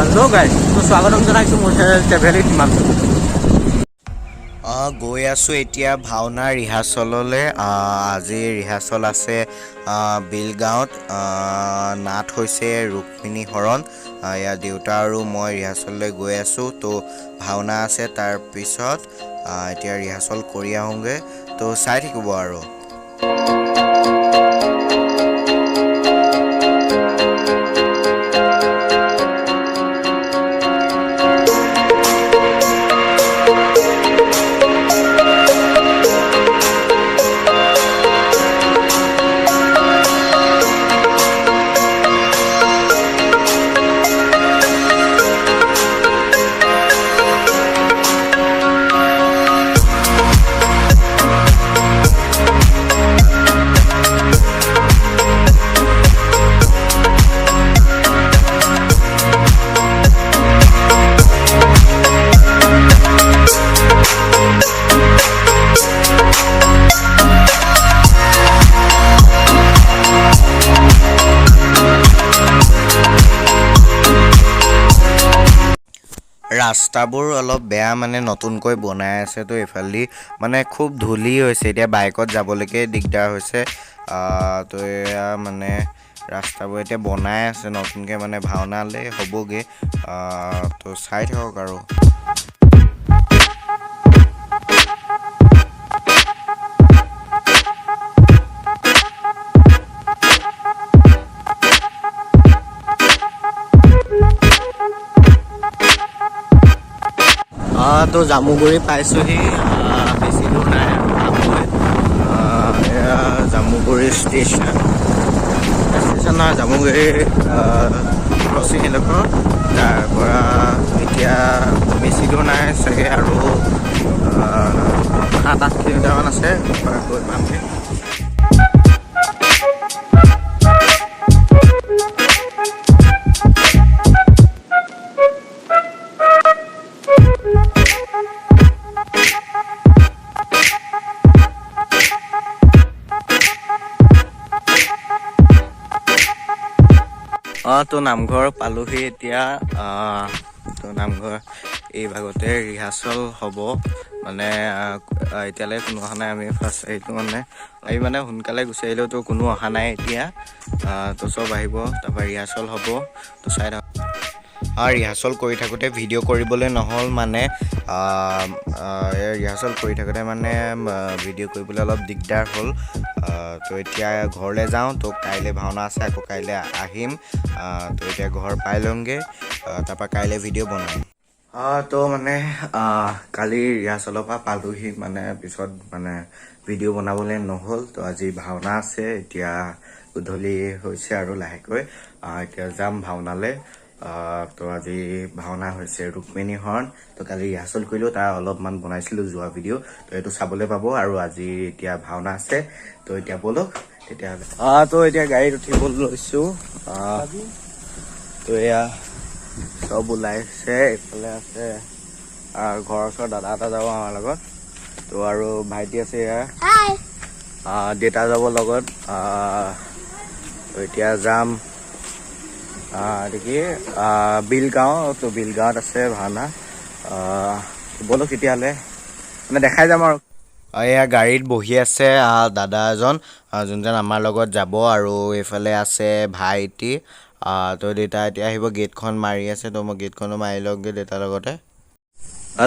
hello guys तो स्वागतम जनाइছো মোৰ ট্ৰেভেল উইথ হিমাংশু গৈ আছোঁ এতিয়া ভাওনা ৰিহাৰ্চললৈ আজি ৰিহাৰ্চল আছে বিলগাঁৱত নাট হৈছে ৰুক্মিণী হৰণ ইয়াৰ দেউতা আৰু মই ৰিহাৰ্চললৈ গৈ আছোঁ তো ভাওনা আছে তাৰপিছত এতিয়া ৰিহাৰ্চল কৰি আহোঁগৈ তো চাই থাকিব আৰু ৰাস্তাবোৰ অলপ বেয়া মানে নতুনকৈ বনাই আছে তো এইফালে মানে খুব ধূলি হৈছে এতিয়া বাইকত যাবলৈকে দিগদাৰ হৈছে তো এয়া মানে ৰাস্তাবোৰ এতিয়া বনাই আছে নতুনকৈ মানে ভাওনালে হ'বগে তো চাই থাকক আৰু তো জামুগুৰি পাইছোহি বেছি দূৰ নাই এয়া জামুগুৰি ষ্টেচন নহয় জামুগুৰি ক্ৰছিং এডোখৰ তাৰ পৰা এতিয়া বেছি দূৰ নাই চাগে আৰু 7-8 কিলোমিটাৰমান আছে গৈ পামগৈ তো নামঘৰ পালোহি এতিয়া তো নামঘৰ এই ভাগতে ৰিহাৰ্চল হ'ব মানে এতিয়ালৈ কোনো অহা নাই আমি ফাৰ্ষ্ট আহিলোঁ আমি মানে সোনকালে গুচি আহিলেও তো কোনো অহা নাই এতিয়া তো চব আহিব তাৰপৰা ৰিহাৰ্চল হ'ব তো চাই থাকক ৰিহাৰ্চল কৰি থাকোঁতে ভিডিঅ' কৰিবলৈ নহ'ল মানে ৰিহাৰ্চল কৰি থাকোঁতে মানে ভিডিঅ' কৰিবলৈ অলপ দিগদাৰ হ'ল তো এতিয়া ঘৰলৈ যাওঁ তো কাইলৈ ভাওনা আছে আকৌ কাইলৈ আহিম তো এতিয়া ঘৰ পাই লওঁগৈ তাৰপৰা কাইলৈ ভিডিঅ' বনাম তো মানে কালি ৰিহাৰ্চলৰ পৰা পালোহি মানে পিছত মানে ভিডিঅ' বনাবলৈ নহ'ল তো আজি ভাওনা আছে এতিয়া গধূলি হৈছে আৰু লাহেকৈ এতিয়া যাম ভাওনালৈ তো আজি ভাওনা হৈছে ৰুক্মিণী হৰণ তো কালি ৰিহাৰ্চল কৰিলোঁ তাৰ অলপমান বনাইছিলোঁ যোৱা ভিডিঅ' তো এইটো চাবলৈ পাব আৰু আজি এতিয়া ভাওনা আছে তো এতিয়া ব'লক তেতিয়াহ'লে তো এতিয়া গাড়ীত উঠিব লৈছোঁ তো এয়া চব ওলাইছে এইফালে আছে ঘৰৰ ওচৰৰ দাদা এটা যাব আমাৰ লগত তো আৰু ভাইটি আছে এয়া দেউতা যাব লগত তো এতিয়া যাম দেখি বিলগাঁও তো বিলগাঁৱত আছে ভাওনা ব'লক তেতিয়াহ'লে মানে দেখাই যাম আৰু এয়া গাড়ীত বহি আছে দাদা এজন যোনজন আমাৰ লগত যাব আৰু এইফালে আছে ভাইটি তো দেউতা এতিয়া আহিব গেটখন মাৰি আছে তো মই গেটখনো মাৰি লওঁগৈ দেউতাৰ লগতে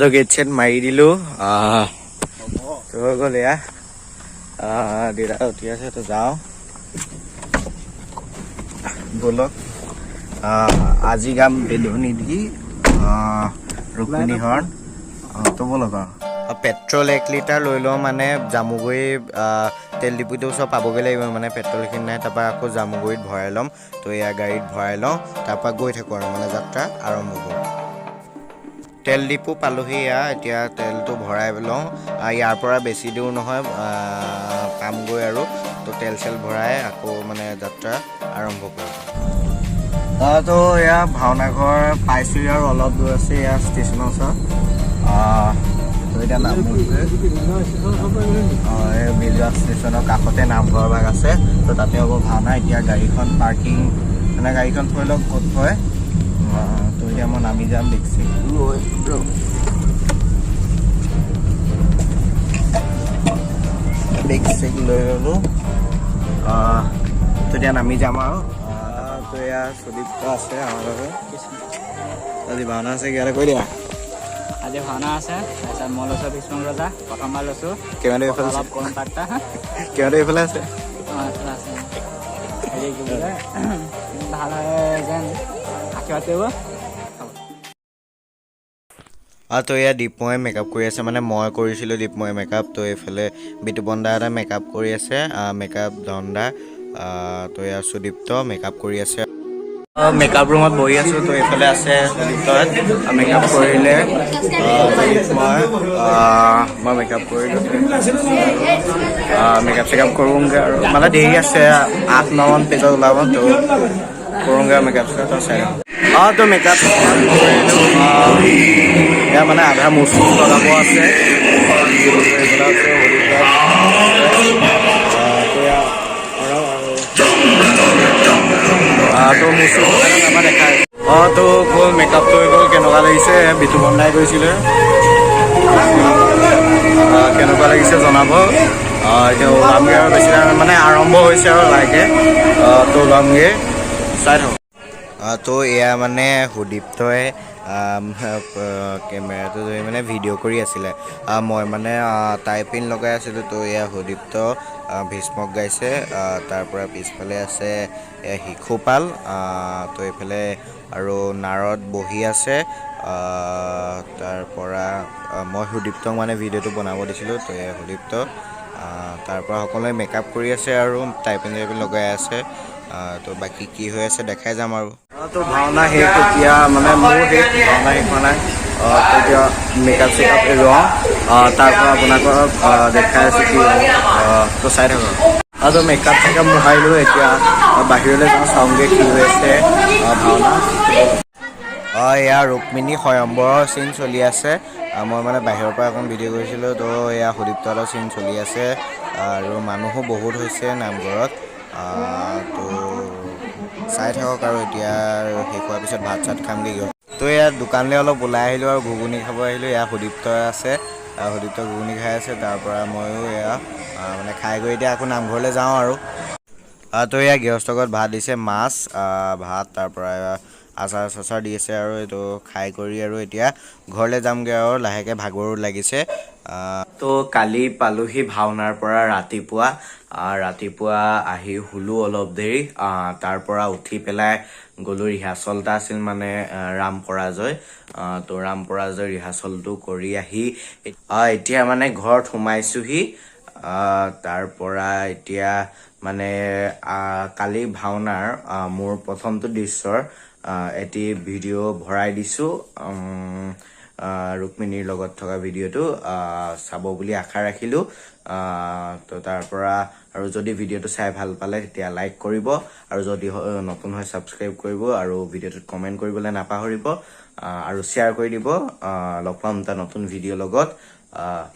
তো গেট চেট মাৰি দিলোঁ তো হৈ গ'ল এয়া দেউতা উঠি আছে তো যাওঁ ব'লক আজি গাম বেলুনি দি ৰুক্মিণী হৰণ তো ব'লক পেট্ৰল 1 লিটাৰ লৈ লওঁ মানে জামুগুৰি তেল ডিপুটো চব পাবগৈ লাগিব মানে পেট্ৰলখিনি নাই তাৰপৰা আকৌ জামুগুৰিত ভৰাই ল'ম তো এয়া গাড়ীত ভৰাই লওঁ তাৰপৰা গৈ থাকোঁ আৰু মানে যাত্ৰা আৰম্ভ কৰোঁ তেল ডিপু পালোহি এতিয়া তেলটো ভৰাই লওঁ ইয়াৰ পৰা বেছি দূৰ নহয় পামগৈ আৰু তো তেল চেল ভৰাই আকৌ মানে যাত্ৰা আৰম্ভ কৰোঁ তো এয়া ভাওনা ঘৰ পাইছোঁহি আৰু অলপ দূৰ আছে এয়া ষ্টেচনৰ ওচৰত তো এতিয়া বিলগাঁও ষ্টেচনৰ কাষতে নামঘৰ ভাগ আছে তো তাতে হ'ব ভাওনা এতিয়া গাড়ীখন পাৰ্কিং মানে গাড়ীখন থৈ লওক ক'ত থয় তো এতিয়া মই নামি যাম দেখছি বেগ চেগ লৈ ল'লোঁ তো এতিয়া নামি যাম আৰু তো এয়া সুদীপ্ত আছে আমাৰ লগত আজি ভাওনা আছে ইয়াতে কৈ দিয়া আজি ভাওনা আছে তাৰপিছত মই লৈছোঁ ভীষ্ম ৰজা প্ৰথমবাৰ লৈছোঁ কেমেৰা এইফালে অলপ কম পাৰ্টা কেমেৰা এইফালে আছে আছে হেৰি কি বোলে ভাল হয় যেন আশীৰ্বাদ কৰিব তো এয়া দীপময়ে মেকআপ কৰি আছে মানে মই কৰিছিলোঁ দীপময়ে মেকআপ তো এইফালে বিতুপন দা এটা মেকআপ কৰি আছে মেকআপ ধনদা তো এয়া সুদীপ্ত মেকআপ কৰি আছে মেকআপ ৰুমত বহি আছোঁ তো এইফালে আছে সুদীপ্তত মেকআপ কৰিলে মই মেকআপ কৰিলোঁ মেকআপ চেকআপ কৰোঁগৈ আৰু মানে দেৰি আছে 8-9 পেজত ওলাব তো কৰোঁগৈ মেকআপ চেকআপ চাই তো মেকআপ এয়া মানে আধা মুচি লগাব আছে তো মুচি আমাৰ দেখাই তো গ'ল মেকআপটো হৈ গ'ল কেনেকুৱা লাগিছে বিতুপন দাই গৈছিলে কেনেকুৱা লাগিছে জনাব এতিয়া ওলামগৈ আৰু বেছি মানে আৰম্ভ হৈছে আৰু লাহেকৈ তো ওলামগৈ চাই থাকক তো এয়া মানে সুদীপ্তই কেমেৰাটো ধৰি মানে ভিডিঅ' কৰি আছিলে মই মানে টাইপিন লগাই আছিলোঁ তো এয়া সুদীপ্ত ভীষ্মক গাইছে তাৰ পৰা পিছফালে আছে শিশুপাল তো এইফালে আৰু নাৰদ বহি আছে তাৰ পৰা মই সুদীপ্তক মানে ভিডিঅ'টো বনাব দিছিলোঁ তো এয়া সুদীপ্ত তাৰ পৰা সকলোৱে মেকআপ কৰি আছে আৰু টাইপিন লগাই আছে তো বাকী কি হৈ আছে দেখাই যাম আৰু তো ভাওনা শেষ এতিয়া মানে মোৰ শেষ ভাওনা শেষ হোৱা নাই এতিয়া মেকআপ চেকআপ এৰোৱাওঁ তাৰ পৰা আপোনালোকক দেখাই আছোঁ কি তো চাই থাকক তো মেকআপ চেকআপ মোহাৰিলোঁ এতিয়া বাহিৰলৈ যাওঁ চাওঁগৈ কি হৈ আছে ভাওনা এয়া ৰুক্মিণী স্বয়ম্বৰৰ চিন চলি আছে মই মানে বাহিৰৰ পৰা এখন ভিডিঅ' কৰিছিলোঁ তো এয়া সুদীপ্তৰ চিন চলি আছে আৰু মানুহো বহুত হৈছে নামঘৰত তো চাই থাকক আৰু এতিয়া শেষ হোৱাৰ পিছত ভাত চাত খামগৈ গৈ তো এয়া দোকানলৈ অলপ ওলাই আহিলোঁ আৰু ঘুগুনি খাব আহিলোঁ এয়া সুদীপ্ত আছে সুদীপ্ত ঘুগুনি খাই আছে তাৰ পৰা ময়ো এয়া মানে খাই গৈ এতিয়া আকৌ নামঘৰলৈ যাওঁ আৰু তো এয়া গৃহস্থঘৰত ভাত দিছে মাছ ভাত তাৰ পৰা আচাৰ চাচাৰ দি আছে আৰু এইটো খাই কৰি আৰু এতিয়া ঘৰলৈ যামগৈ আৰু লাহেকৈ ভাগৰো লাগিছে তো কালি পালোহি ভাওনাৰ পৰা ৰাতিপুৱা আহি শুলোঁ অলপ দেৰি তাৰ পৰা উঠি পেলাই গ'লোঁ ৰিহাৰ্চল এটা আছিল মানে ৰাম পৰাজয় তো ৰাম পৰাজয় ৰিহাৰ্চলটো কৰি আহি এতিয়া মানে ঘৰত সোমাইছোঁহি তাৰ পৰা এতিয়া মানে কালি ভাওনাৰ মোৰ প্ৰথমটো দৃশ্যৰ এটি ভিডিঅ' ভৰাই দিছোঁ ৰুক্মিণীৰ লগত থকা ভিডিঅ'টো চাব বুলি আশা ৰাখিলোঁ তো তাৰ পৰা আৰু যদি ভিডিঅ'টো চাই ভাল পালে তেতিয়া লাইক কৰিব আৰু যদি নতুন হয় ছাবস্ক্ৰাইব কৰিব আৰু ভিডিঅ'টোত কমেণ্ট কৰিবলৈ নাপাহৰিব আৰু শ্বেয়াৰ কৰি দিব লগ পাম এটা নতুন ভিডিঅ'ৰ লগত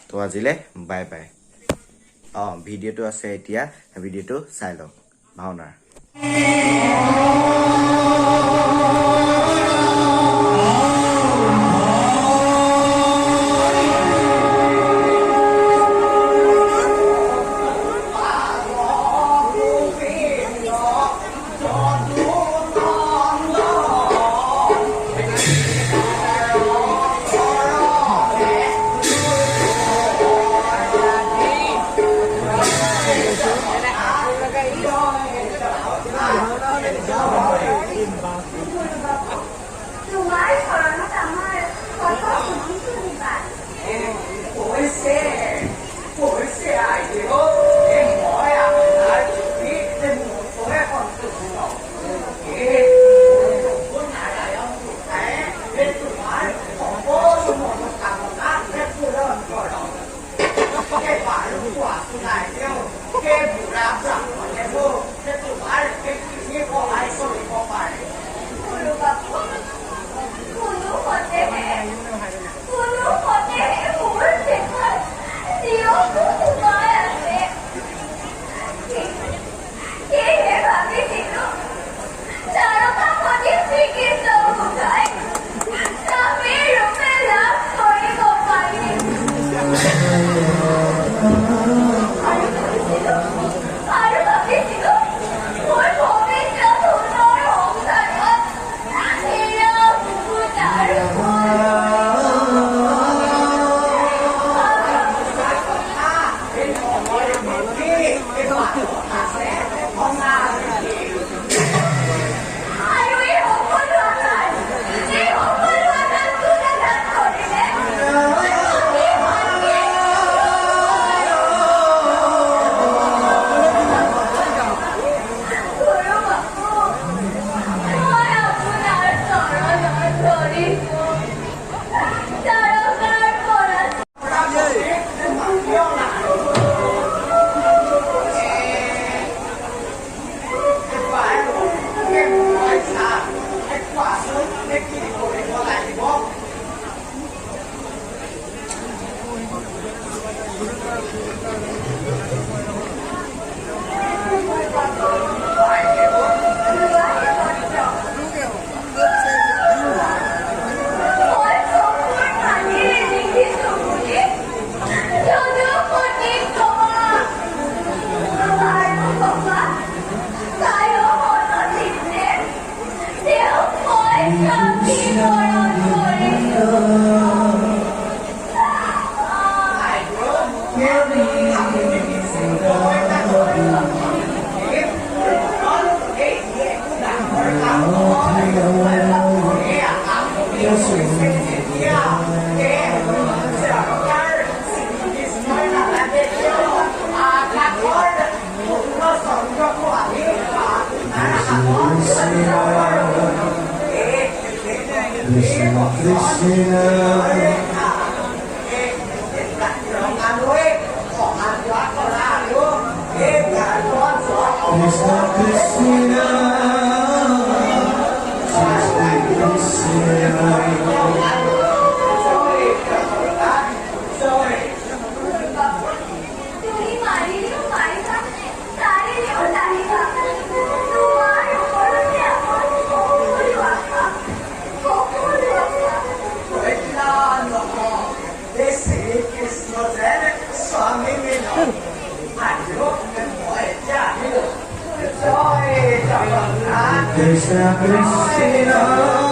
তো আজিলৈ বাই বাই ভিডিঅ'টো আছে এতিয়া ভিডিঅ'টো চাই লওক ভাওনাৰ Krishna Krishna